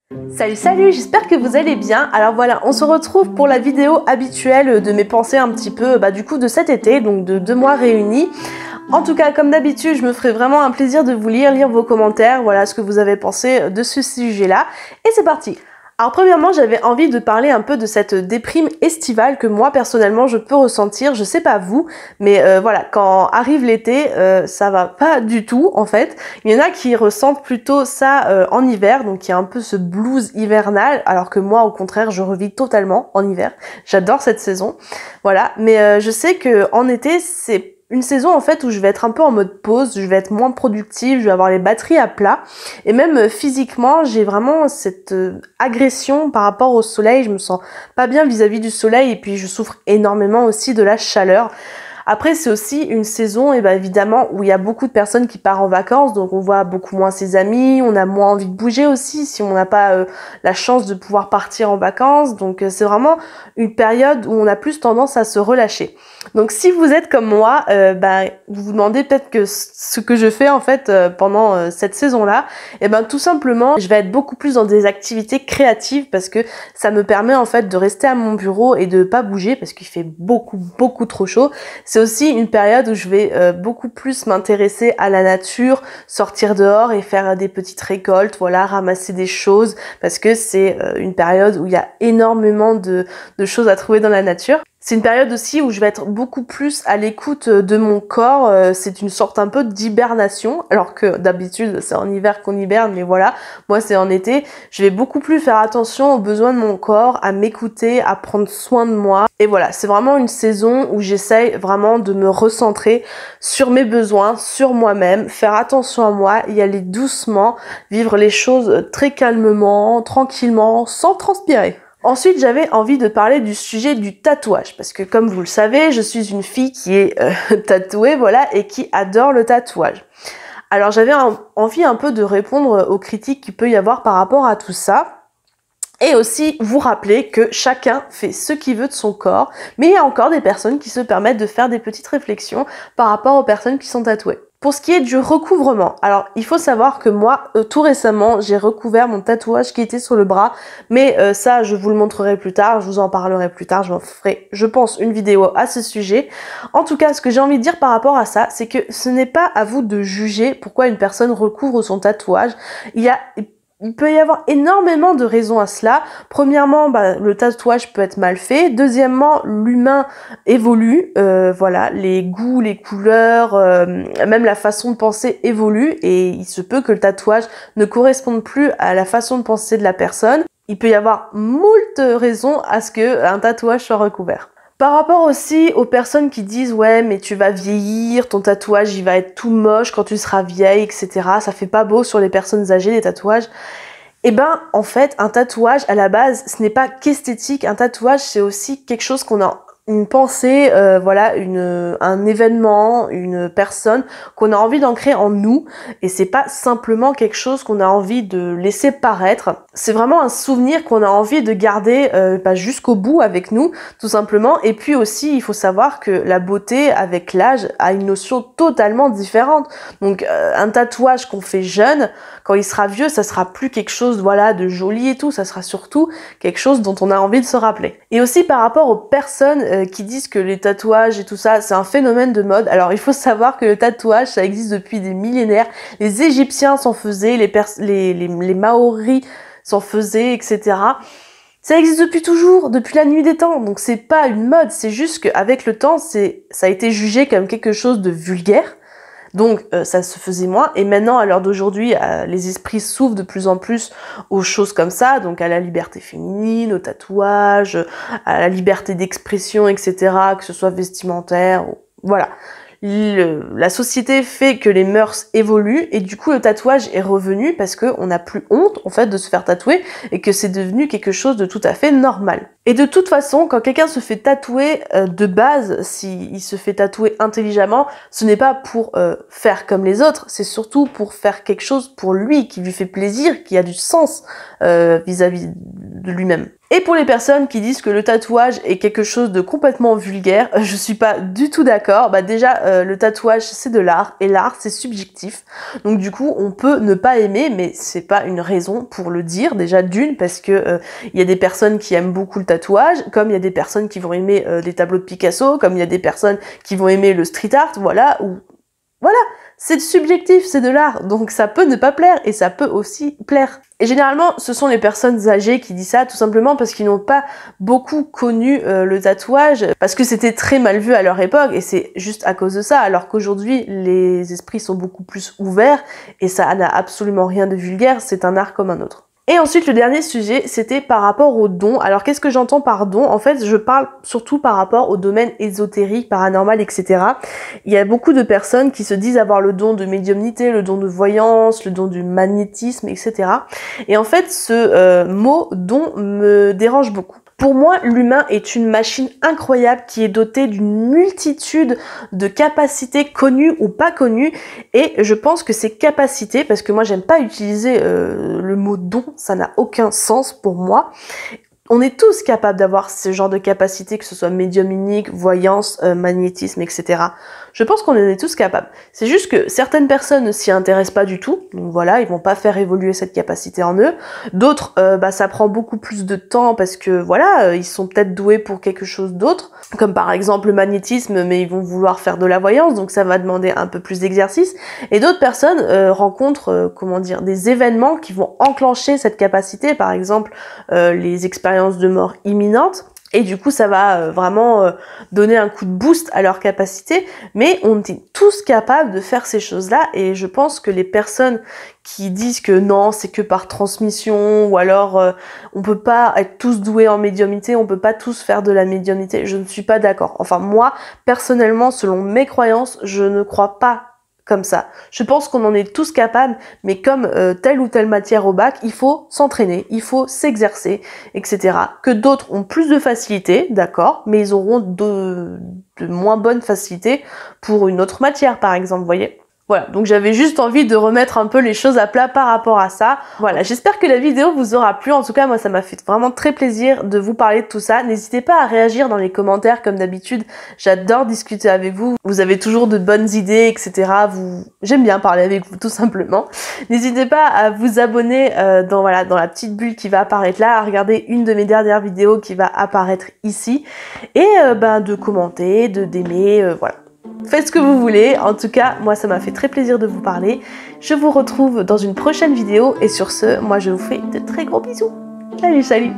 Salut, j'espère que vous allez bien. Alors voilà, on se retrouve pour la vidéo habituelle de mes pensées un petit peu du coup de cet été, donc de 2 mois réunis. En tout cas, comme d'habitude, je me ferai vraiment un plaisir de vous lire vos commentaires, voilà ce que vous avez pensé de ce sujet-là. Et c'est parti. Alors premièrement, j'avais envie de parler un peu de cette déprime estivale que moi personnellement je peux ressentir, je sais pas vous, mais voilà, quand arrive l'été, ça va pas du tout en fait. Il y en a qui ressentent plutôt ça en hiver, donc il y a un peu ce blues hivernal, alors que moi au contraire je revis totalement en hiver. J'adore cette saison, voilà, mais je sais que en été c'est une saison en fait où je vais être un peu en mode pause, je vais être moins productive, je vais avoir les batteries à plat et même physiquement j'ai vraiment cette agression par rapport au soleil, je me sens pas bien vis-à-vis du soleil et puis je souffre énormément aussi de la chaleur. Après, c'est aussi une saison, évidemment, où il y a beaucoup de personnes qui partent en vacances, donc on voit beaucoup moins ses amis, on a moins envie de bouger aussi si on n'a pas la chance de pouvoir partir en vacances. Donc c'est vraiment une période où on a plus tendance à se relâcher. Donc si vous êtes comme moi, vous vous demandez peut-être que ce que je fais en fait pendant cette saison-là, tout simplement, je vais être beaucoup plus dans des activités créatives parce que ça me permet en fait de rester à mon bureau et de pas bouger parce qu'il fait beaucoup trop chaud. C'est aussi une période où je vais beaucoup plus m'intéresser à la nature, sortir dehors et faire des petites récoltes, voilà, ramasser des choses parce que c'est une période où il y a énormément de choses à trouver dans la nature. C'est une période aussi où je vais être beaucoup plus à l'écoute de mon corps, c'est une sorte un peu d'hibernation, alors que d'habitude c'est en hiver qu'on hiberne, mais voilà, moi c'est en été, je vais beaucoup plus faire attention aux besoins de mon corps, à m'écouter, à prendre soin de moi, et voilà, c'est vraiment une saison où j'essaye vraiment de me recentrer sur mes besoins, sur moi-même, faire attention à moi, y aller doucement, vivre les choses très calmement, tranquillement, sans transpirer. Ensuite, j'avais envie de parler du sujet du tatouage, parce que comme vous le savez, je suis une fille qui est tatouée, voilà, et qui adore le tatouage. Alors j'avais envie un peu de répondre aux critiques qu'il peut y avoir par rapport à tout ça, et aussi vous rappeler que chacun fait ce qu'il veut de son corps, mais il y a encore des personnes qui se permettent de faire des petites réflexions par rapport aux personnes qui sont tatouées. Pour ce qui est du recouvrement, alors il faut savoir que moi, tout récemment, j'ai recouvert mon tatouage qui était sur le bras, mais ça, je vous le montrerai plus tard, je vous en parlerai plus tard, je m'en ferai, je pense, une vidéo à ce sujet. En tout cas, ce que j'ai envie de dire par rapport à ça, c'est que ce n'est pas à vous de juger pourquoi une personne recouvre son tatouage. Il peut y avoir énormément de raisons à cela. Premièrement, le tatouage peut être mal fait. Deuxièmement, l'humain évolue. Voilà, les goûts, les couleurs, même la façon de penser évolue. Et il se peut que le tatouage ne corresponde plus à la façon de penser de la personne. Il peut y avoir moult raisons à ce qu'un tatouage soit recouvert. Par rapport aussi aux personnes qui disent ouais mais tu vas vieillir, ton tatouage il va être tout moche quand tu seras vieille, etc. Ça fait pas beau sur les personnes âgées les tatouages. En fait un tatouage à la base ce n'est pas qu'esthétique, un tatouage c'est aussi quelque chose qu'on a une pensée, voilà, un événement, une personne qu'on a envie d'ancrer en nous et c'est pas simplement quelque chose qu'on a envie de laisser paraître, c'est vraiment un souvenir qu'on a envie de garder jusqu'au bout avec nous tout simplement. Et puis aussi il faut savoir que la beauté avec l'âge a une notion totalement différente, donc un tatouage qu'on fait jeune, quand il sera vieux ça sera plus quelque chose voilà de joli et tout, ça sera surtout quelque chose dont on a envie de se rappeler. Et aussi par rapport aux personnes qui disent que les tatouages et tout ça c'est un phénomène de mode, alors il faut savoir que le tatouage ça existe depuis des millénaires, les Égyptiens s'en faisaient, les Maoris s'en faisaient, etc. Ça existe depuis toujours, depuis la nuit des temps, donc c'est pas une mode, c'est juste qu'avec le temps ça a été jugé comme quelque chose de vulgaire. Donc ça se faisait moins, et maintenant à l'heure d'aujourd'hui les esprits s'ouvrent de plus en plus aux choses comme ça, donc à la liberté féminine, au tatouage, à la liberté d'expression, etc., que ce soit vestimentaire, voilà. La société fait que les mœurs évoluent et du coup le tatouage est revenu parce qu'on n'a plus honte en fait de se faire tatouer et que c'est devenu quelque chose de tout à fait normal. Et de toute façon, quand quelqu'un se fait tatouer de base, s'il se fait tatouer intelligemment, ce n'est pas pour faire comme les autres, c'est surtout pour faire quelque chose pour lui, qui lui fait plaisir, qui a du sens vis-à-vis de lui-même. Et pour les personnes qui disent que le tatouage est quelque chose de complètement vulgaire, je suis pas du tout d'accord. Bah déjà, le tatouage c'est de l'art, et l'art c'est subjectif. Donc du coup, on peut ne pas aimer, mais c'est pas une raison pour le dire. Déjà d'une, parce que il y a des personnes qui aiment beaucoup le tatouage, comme il y a des personnes qui vont aimer les tableaux de Picasso, comme il y a des personnes qui vont aimer le street art, voilà, ou voilà, c'est subjectif, c'est de l'art, donc ça peut ne pas plaire et ça peut aussi plaire. Et généralement, ce sont les personnes âgées qui disent ça, tout simplement parce qu'ils n'ont pas beaucoup connu le tatouage, parce que c'était très mal vu à leur époque, et c'est juste à cause de ça, alors qu'aujourd'hui, les esprits sont beaucoup plus ouverts, et ça n'a absolument rien de vulgaire, c'est un art comme un autre. Et ensuite, le dernier sujet, c'était par rapport aux dons. Alors, qu'est-ce que j'entends par don? En fait, je parle surtout par rapport au domaine ésotérique, paranormal, etc. Il y a beaucoup de personnes qui se disent avoir le don de médiumnité, le don de voyance, le don du magnétisme, etc. Et en fait, ce mot don me dérange beaucoup. Pour moi, l'humain est une machine incroyable qui est dotée d'une multitude de capacités connues ou pas connues, et je pense que ces capacités, parce que moi j'aime pas utiliser le mot don, ça n'a aucun sens pour moi. On est tous capables d'avoir ce genre de capacités, que ce soit médiumnique, voyance, magnétisme, etc. Je pense qu'on en est tous capables. C'est juste que certaines personnes ne s'y intéressent pas du tout, donc voilà, ils vont pas faire évoluer cette capacité en eux. D'autres, ça prend beaucoup plus de temps parce que voilà, ils sont peut-être doués pour quelque chose d'autre, comme par exemple le magnétisme, mais ils vont vouloir faire de la voyance, donc ça va demander un peu plus d'exercice. Et d'autres personnes rencontrent, des événements qui vont enclencher cette capacité, par exemple les expériences de mort imminente, et du coup ça va vraiment donner un coup de boost à leur capacité, mais on est tous capables de faire ces choses-là, et je pense que les personnes qui disent que non, c'est que par transmission, ou alors on peut pas être tous doués en médiumnité, on peut pas tous faire de la médiumnité, je ne suis pas d'accord. Enfin moi, personnellement, selon mes croyances, je ne crois pas comme ça. Je pense qu'on en est tous capables, mais comme telle ou telle matière au bac, il faut s'entraîner, il faut s'exercer, etc. Que d'autres ont plus de facilité, d'accord, mais ils auront de moins bonnes facilités pour une autre matière, par exemple, vous voyez. Voilà, donc j'avais juste envie de remettre un peu les choses à plat par rapport à ça. Voilà, j'espère que la vidéo vous aura plu. En tout cas, moi, ça m'a fait vraiment très plaisir de vous parler de tout ça. N'hésitez pas à réagir dans les commentaires, comme d'habitude. J'adore discuter avec vous. Vous avez toujours de bonnes idées, etc. J'aime bien parler avec vous, tout simplement. N'hésitez pas à vous abonner dans la petite bulle qui va apparaître là, à regarder une de mes dernières vidéos qui va apparaître ici, et de commenter, d'aimer, voilà. Faites ce que vous voulez, en tout cas, moi ça m'a fait très plaisir de vous parler. Je vous retrouve dans une prochaine vidéo, et sur ce, moi je vous fais de très gros bisous. Salut, salut!